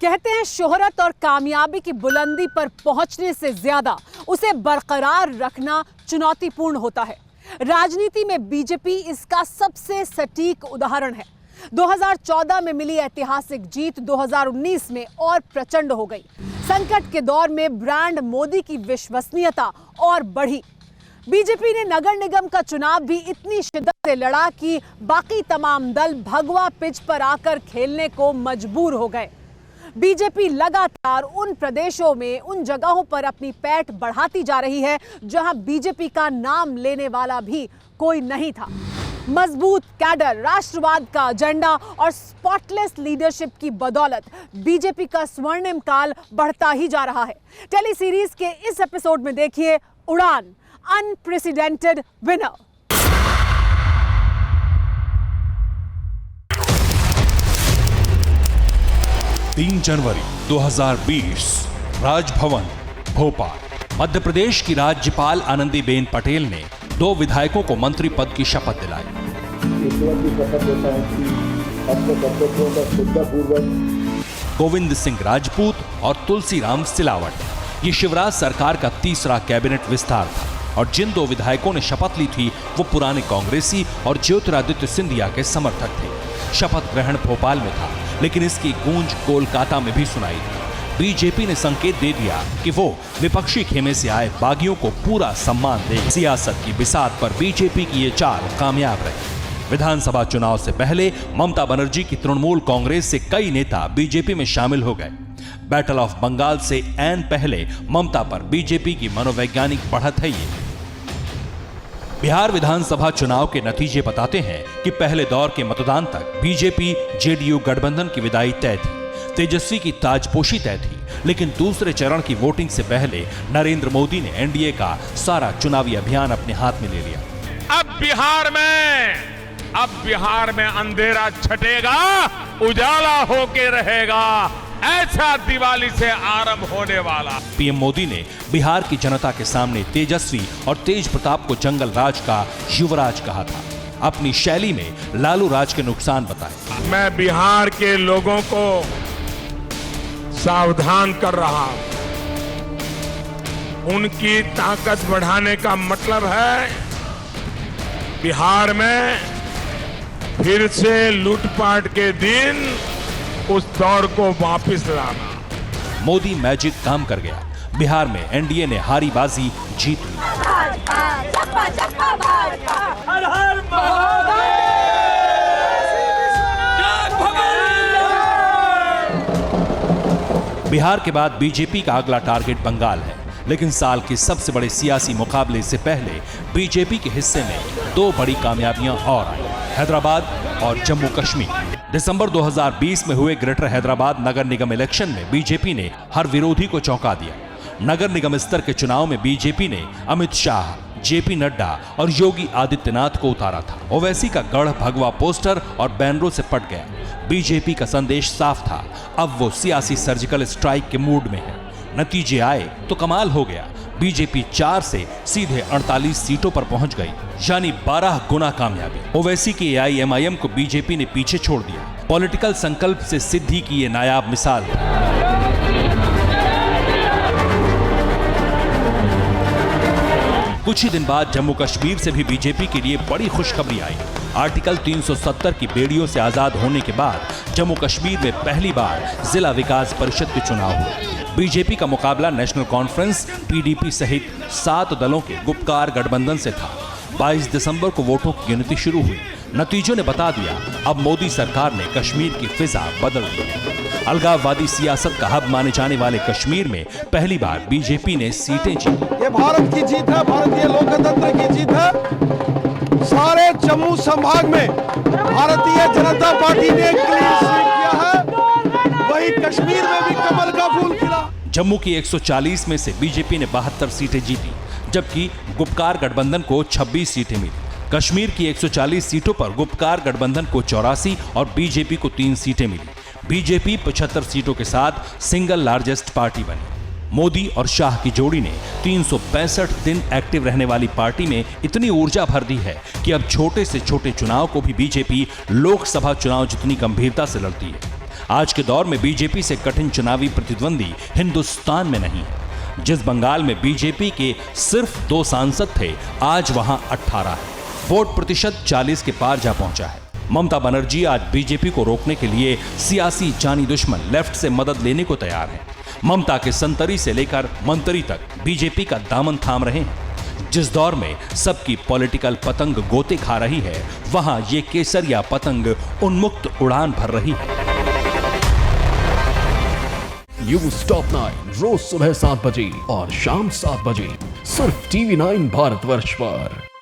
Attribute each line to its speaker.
Speaker 1: कहते हैं शोहरत और कामयाबी की बुलंदी पर पहुंचने से ज्यादा उसे बरकरार रखना चुनौतीपूर्ण होता है। राजनीति में बीजेपी इसका सबसे सटीक उदाहरण है। 2014 में मिली ऐतिहासिक जीत 2019 में और प्रचंड हो गई। संकट के दौर में ब्रांड मोदी की विश्वसनीयता और बढ़ी। बीजेपी ने नगर निगम का चुनाव भी इतनी शिद्दत से लड़ा कि बाकी तमाम दल भगवा पिच पर आकर खेलने को मजबूर हो गए। बीजेपी लगातार उन प्रदेशों में, उन जगहों पर अपनी पैठ बढ़ाती जा रही है जहां बीजेपी का नाम लेने वाला भी कोई नहीं था। मजबूत कैडर, राष्ट्रवाद का एजेंडा और स्पॉटलेस लीडरशिप की बदौलत बीजेपी का स्वर्णिम काल बढ़ता ही जा रहा है। टेली सीरीज के इस एपिसोड में देखिए उड़ान, अनप्रेसिडेंटेड विनर।
Speaker 2: तीन जनवरी 2020 राजभवन भोपाल। मध्य प्रदेश की राज्यपाल आनंदीबेन पटेल ने 2 विधायकों को मंत्री पद की शपथ दिलाई। गोविंद सिंह राजपूत और तुलसीराम सिलावट। ये शिवराज सरकार का तीसरा कैबिनेट विस्तार था और जिन 2 विधायकों ने शपथ ली थी वो पुराने कांग्रेसी और ज्योतिरादित्य सिंधिया के समर्थक थे। शपथ ग्रहण भोपाल में था, लेकिन इसकी गूंज कोलकाता में भी सुनाई दी। बीजेपी ने संकेत दे दिया कि वो विपक्षी खेमे से आए बागियों को पूरा सम्मान देगी। सियासत की बिसात पर बीजेपी की ये चाल कामयाब रही। विधानसभा चुनाव से पहले ममता बनर्जी की तृणमूल कांग्रेस से कई नेता बीजेपी में शामिल हो गए। बैटल ऑफ बंगाल से ऐन पहले ममता पर बीजेपी की मनोवैज्ञानिक बढ़त है। ये बिहार विधानसभा चुनाव के नतीजे बताते हैं कि पहले दौर के मतदान तक बीजेपी जेडीयू गठबंधन की विदाई तय थी। तेजस्वी की ताजपोशी तय थी, लेकिन दूसरे चरण की वोटिंग से पहले नरेंद्र मोदी ने एनडीए का सारा चुनावी अभियान अपने हाथ में ले लिया।
Speaker 3: अब बिहार में अंधेरा छटेगा, उजाला होके रहेगा, ऐसा दिवाली से आरंभ होने वाला।
Speaker 2: पीएम मोदी ने बिहार की जनता के सामने तेजस्वी और तेज प्रताप को जंगल राज का युवराज कहा था। अपनी शैली में लालू राज के नुकसान बताए।
Speaker 3: मैं बिहार के लोगों को सावधान कर रहा हूं। उनकी ताकत बढ़ाने का मतलब है बिहार में फिर से लूटपाट के दिन उस दौर को वापस लाना।
Speaker 2: मोदी मैजिक काम कर गया। बिहार में एनडीए ने हारी बाजी जीत ली। बिहार के बाद बीजेपी का अगला टारगेट बंगाल है, लेकिन साल के सबसे बड़े सियासी मुकाबले से पहले बीजेपी के हिस्से में 2 बड़ी कामयाबियां और आई, हैदराबाद और जम्मू कश्मीर। दिसंबर 2020 में हुए ग्रेटर हैदराबाद नगर निगम इलेक्शन में बीजेपी ने हर विरोधी को चौंका दिया। नगर निगम स्तर के चुनाव में बीजेपी ने अमित शाह, जेपी नड्डा और योगी आदित्यनाथ को उतारा था। ओवैसी का गढ़ भगवा पोस्टर और बैनरों से पट गया। बीजेपी का संदेश साफ था, अब वो सियासी सर्जिकल स्ट्राइक के मूड में है। नतीजे आए तो कमाल हो गया। बीजेपी 4 से सीधे 48 सीटों पर पहुंच गई, यानी 12 गुना कामयाबी। ओवैसी की एआईएमआईएम को बीजेपी ने पीछे छोड़ दिया। पॉलिटिकल संकल्प से सिद्धि की ये नायाब मिसाल है। कुछ ही दिन बाद जम्मू कश्मीर से भी बीजेपी के लिए बड़ी खुशखबरी आई। आर्टिकल 370 की बेड़ियों से आजाद होने के बाद जम्मू कश्मीर में पहली बार जिला विकास परिषद के चुनाव हुए। बीजेपी का मुकाबला नेशनल कॉन्फ्रेंस, पीडीपी सहित 7 दलों के गुपकार गठबंधन से था। 22 दिसंबर को वोटों की गिनती शुरू हुई। नतीजों ने बता दिया, अब मोदी सरकार ने कश्मीर की फिजा बदल दी है। अलगाववादी सियासत का हब माने जाने वाले कश्मीर में पहली बार बीजेपी ने सीटें जीती।
Speaker 4: ये भारत की जीत है, भारतीय लोकतंत्र की जीत है। सारे जम्मू संभाग में भारतीय जनता पार्टी ने क्लीन स्वीप किया है, वही कश्मीर में भी कमल का फूल खिला।
Speaker 2: जम्मू की 140 में से बीजेपी ने 72 सीटें जीती, जबकि गुपकार गठबंधन को 26 सीटें मिली। कश्मीर की 140 सीटों पर गुपकार गठबंधन को 84 और बीजेपी को 3 सीटें मिली। बीजेपी 75 सीटों के साथ सिंगल लार्जेस्ट पार्टी बनी। मोदी और शाह की जोड़ी ने 365 दिन एक्टिव रहने वाली पार्टी में इतनी ऊर्जा भर दी है कि अब छोटे से छोटे चुनाव को भी बीजेपी लोकसभा चुनाव जितनी गंभीरता से लड़ती है। आज के दौर में बीजेपी से कठिन चुनावी प्रतिद्वंदी हिंदुस्तान में नहीं है। जिस बंगाल में बीजेपी के सिर्फ 2 सांसद थे, आज वहां 18 है। वोट प्रतिशत 40 के पार जा पहुंचा है। ममता बनर्जी आज बीजेपी को रोकने के लिए सियासी जानी दुश्मन लेफ्ट से मदद लेने को तैयार है। ममता के संतरी से लेकर मंत्री तक बीजेपी का दामन थाम रहे हैं। जिस दौर में सबकी पॉलिटिकल पतंग गोते खा रही है, वहां ये केसरिया पतंग उन्मुक्त उड़ान भर रही है।
Speaker 5: न्यूज़ टॉप 9 रोज सुबह 7 बजे और शाम 7 बजे सिर्फ TV9 भारतवर्ष पर।